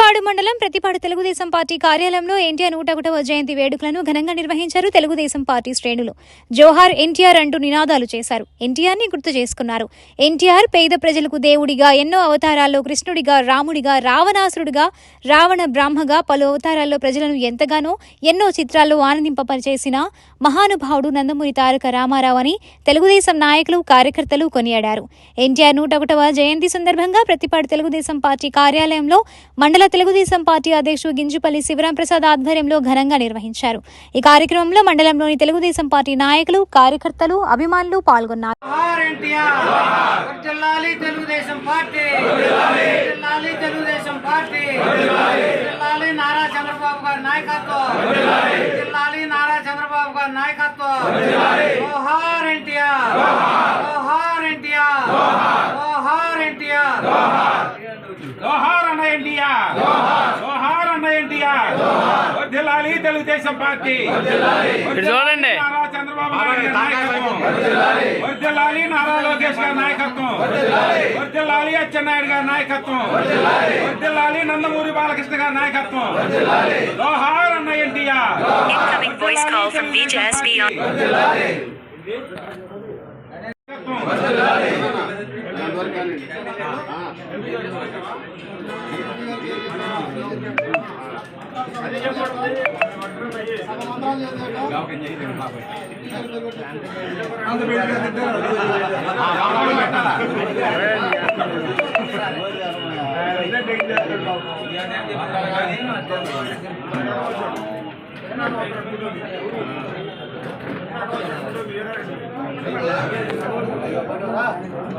ప్రతిపాడు మండలం ప్రతిపాడు తెలుగుదేశం పార్టీ కార్యాలయంలో ఎన్టీఆర్ 101వ జయంతి వేడుకలను ఘనంగా నిర్వహించారు. తెలుగుదేశం పార్టీ శ్రేణులు జోహార్ ఎన్టీఆర్ అంటూ నినాదాలు చేశారు. ఎన్టీఆర్ ని గుర్తు చేసుకున్నారు. ఎన్టీఆర్ పేద ప్రజలకు దేవుడిగా, ఎన్నో అవతారాల్లో కృష్ణుడిగా, రాముడిగా, రావణాసురుడిగా, రావణ బ్రాహ్మగా పలు అవతారాల్లో ప్రజలను ఎంతగానో ఎన్నో చిత్రాల్లో ఆనందింపచేసిన మహానుభావుడు నందమూరి తారక రామారావు అని తెలుగుదేశం నాయకులు, కార్యకర్తలు కొనియాడారు. ఎన్టీఆర్ 101వ జయంతి సందర్భంగా ప్రతిపాడు తెలుగుదేశం పార్టీ కార్యాలయంలో మండల తెలుగుదేశం పార్టీ అధ్యక్షుడు గింజుపల్లి శివరాం ప్రసాద్ ఆధ్వర్యంలో ఘనంగా నిర్వహించారు. ఈ కార్యక్రమంలో మండలంలోని తెలుగుదేశం పార్టీ నాయకులు, కార్యకర్తలు, అభిమానులు పాల్గొన్నారు. వర్ధిల్లాలి తెలుగుదేశం పార్టీ, చూడండి చంద్రబాబు నాయుడు నాయకత్వం, వర్ధిల్లాలి నారా లోకేష్ గారి నాయకత్వం, వర్ధిల్లాలి అచ్చెన్నాయుడు గారి నాయకత్వం, వర్ధిల్లాలి నందమూరి బాలకృష్ణ గారి నాయకత్వం. జోహార్ అన్న ఎన్టీఆర్.